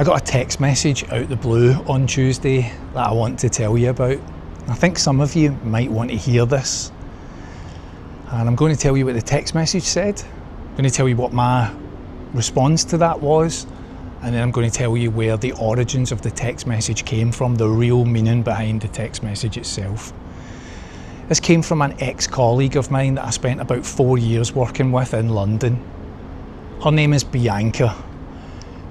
I got a text message out the blue on Tuesday that I want to tell you about. I think some of you might want to hear this. And I'm going to tell you what the text message said. I'm going to tell you what my response to that was. And then I'm going to tell you where the origins of the text message came from, the real meaning behind the text message itself. This came from an ex-colleague of mine that I spent about 4 years working with in London. Her name is Bianca.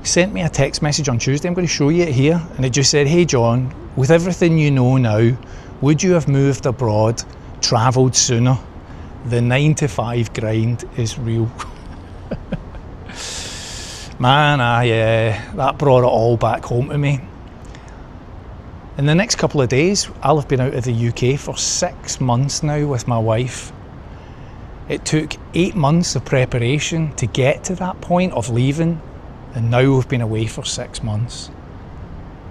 Sent me a text message on Tuesday. I'm going to show you it here. And it just said, "Hey John, with everything you know now, would you have moved abroad, travelled sooner? The 9 to 5 grind is real." Man, that brought it all back home to me. In the next couple of days, I'll have been out of the UK for 6 months now with my wife. It took 8 months of preparation to get to that point of leaving, and now we've been away for 6 months.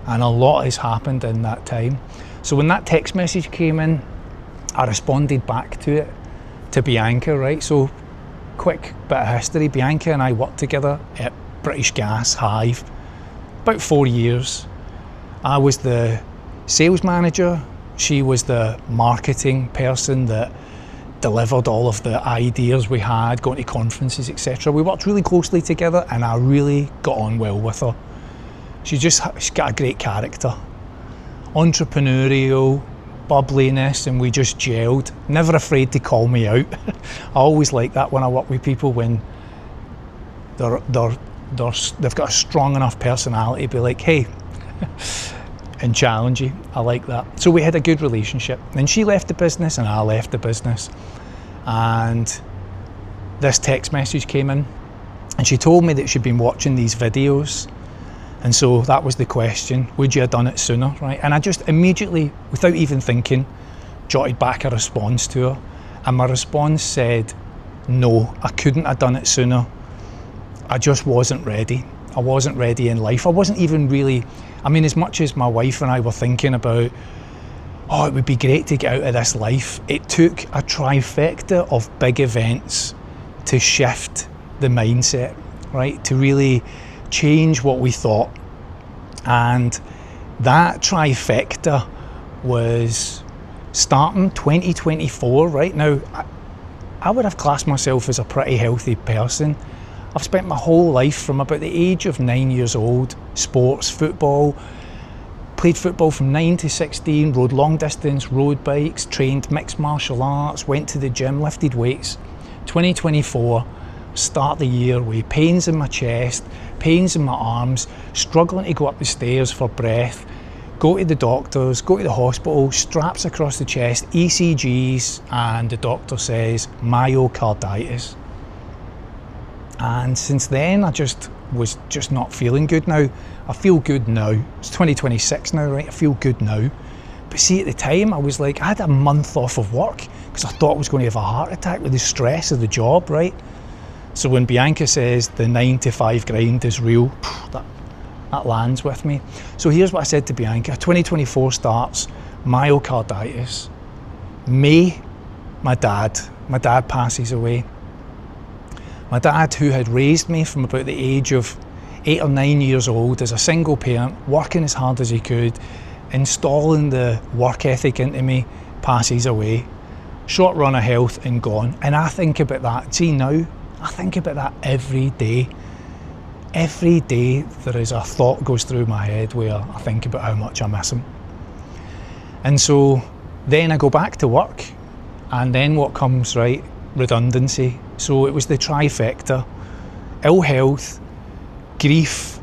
And a lot has happened in that time. So when that text message came in, I responded back to it, to Bianca, right? So quick bit of history. Bianca and I worked together at British Gas Hive about 4 years. I was the sales manager. She was the marketing person that delivered all of the ideas we had, going to conferences, etc. We worked really closely together and I really got on well with her. She's got a great character. Entrepreneurial, bubbliness, and we just gelled. Never afraid to call me out. I always like that when I work with people, when they've got a strong enough personality to be like, "Hey," and challenge you. I like that. So we had a good relationship. Then she left the business and I left the business. And this text message came in and she told me that she'd been watching these videos. And so that was the question, would you have done it sooner, right? And I just immediately, without even thinking, jotted back a response to her. And my response said, no, I couldn't have done it sooner. I just wasn't ready. I wasn't ready in life. I wasn't even really, as much as my wife and I were thinking about, oh, it would be great to get out of this life, it took a trifecta of big events to shift the mindset, right? To really change what we thought. And that trifecta was starting 2024, right? Now, I would have classed myself as a pretty healthy person. I've spent my whole life from about the age of 9 years old, sports, football, played football from 9 to 16, rode long distance road bikes, trained mixed martial arts, went to the gym, lifted weights. 2024, start the year with pains in my chest, pains in my arms, struggling to go up the stairs for breath, go to the doctors, go to the hospital, straps across the chest, ECGs, and the doctor says myocarditis. And since then, I was just not feeling good. Now, I feel good now. It's 2026 now, right? I feel good now. But see, at the time, I was like, I had a month off of work because I thought I was going to have a heart attack with the stress of the job, right? So when Bianca says the 9 to 5 grind is real, that lands with me. So here's what I said to Bianca. 2024 starts, myocarditis. May, my dad passes away. My dad, who had raised me from about the age of 8 or 9 years old as a single parent, working as hard as he could, installing the work ethic into me, passes away. Short run of health and gone. And I think about that. See, now, I think about that every day. Every day there is a thought goes through my head where I think about how much I miss him. And so then I go back to work, and then what comes, right? Redundancy. So it was the trifecta: ill health, grief,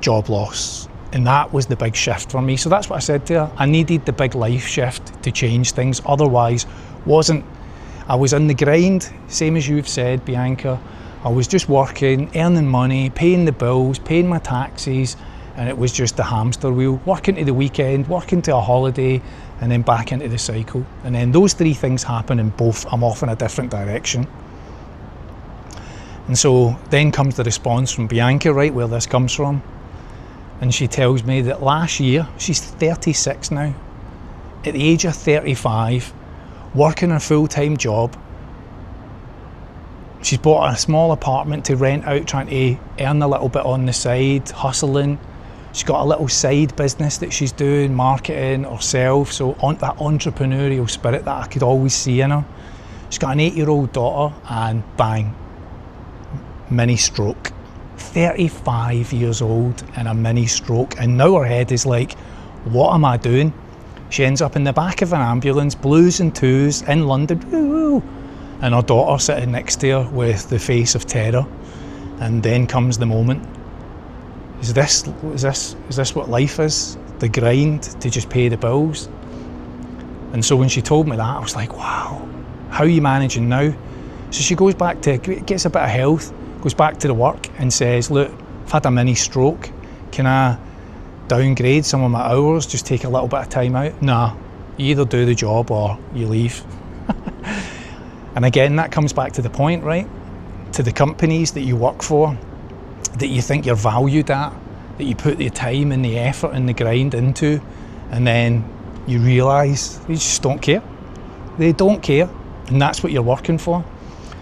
job loss. And that was the big shift for me. So that's what I said to her. I needed the big life shift to change things. Otherwise, I was in the grind, same as you've said, Bianca. I was just working, earning money, paying the bills, paying my taxes, and it was just a hamster wheel, working to the weekend, working to a holiday, and then back into the cycle. And then those three things happen and both, I'm off in a different direction. And so then comes the response from Bianca, right, where this comes from. And she tells me that last year, she's 36 now, at the age of 35, working a full-time job, She's bought a small apartment to rent out, trying to earn a little bit on the side, hustling. She's got a little side business that she's doing, marketing herself, so on that entrepreneurial spirit that I could always see in her. She's got an 8-year-old daughter, and bang, mini stroke. 35 years old and a mini stroke, and now her head is like, what am I doing? She ends up in the back of an ambulance, blues and twos, in London, woo, and her daughter sitting next to her with the face of terror. And then comes the moment. Is this what life is? The grind to just pay the bills? And so when she told me that, I was like, wow, how are you managing now? So she goes back to, gets a bit of health, goes back to the work and says, look, I've had a mini stroke. Can I downgrade some of my hours, just take a little bit of time out? Nah, you either do the job or you leave. And again, that comes back to the point, right? To the companies that you work for, that you think you're valued at, that you put the time and the effort and the grind into, and then you realise they just don't care. They don't care, and that's what you're working for.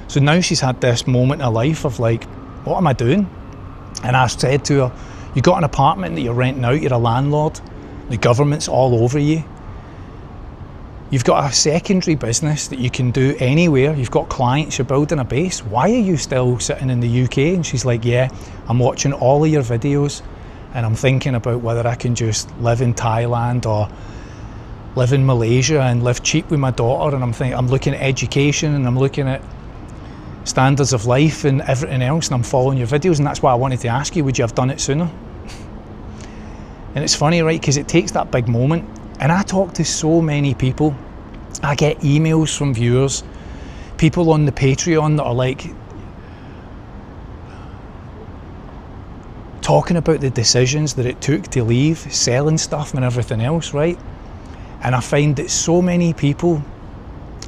So now she's had this moment in life of like, what am I doing? And I said to her, you got an apartment that you're renting out, you're a landlord, the government's all over you. You've got a secondary business that you can do anywhere. You've got clients, you're building a base. Why are you still sitting in the UK? And she's like, yeah, I'm watching all of your videos and I'm thinking about whether I can just live in Thailand or live in Malaysia and live cheap with my daughter. And I'm looking at education and I'm looking at standards of life and everything else, and I'm following your videos, and that's why I wanted to ask you, would you have done it sooner? And it's funny, right, because it takes that big moment. And I talk to so many people. I get emails from viewers, people on the Patreon that are like talking about the decisions that it took to leave, selling stuff and everything else, right? And I find that so many people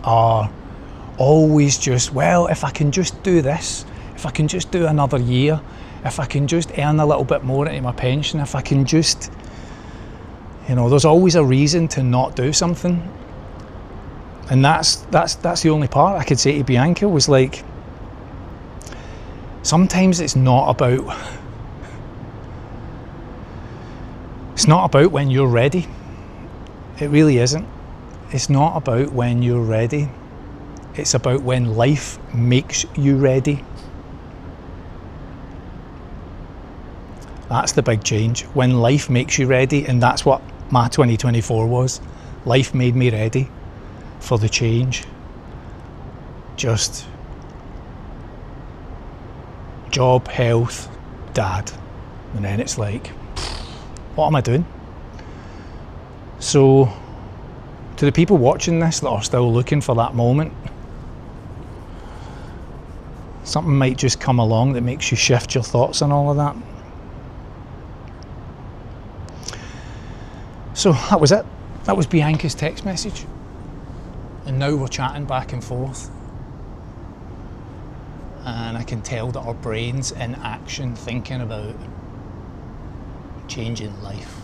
are always just, well, if I can just do this, if I can just do another year, if I can just earn a little bit more into my pension, if I can just, there's always a reason to not do something. And that's the only part I could say to Bianca was like, sometimes it's not about when you're ready. It really isn't. It's not about when you're ready. It's about when life makes you ready. That's the big change. When life makes you ready, and that's what my 2024 was. Life made me ready for the change. Just job, health, dad. And then it's like, what am I doing? So, to the people watching this that are still looking for that moment, something might just come along that makes you shift your thoughts on all of that. So that was it. That was Bianca's text message. And now we're chatting back and forth. And I can tell that our brain's in action thinking about changing life.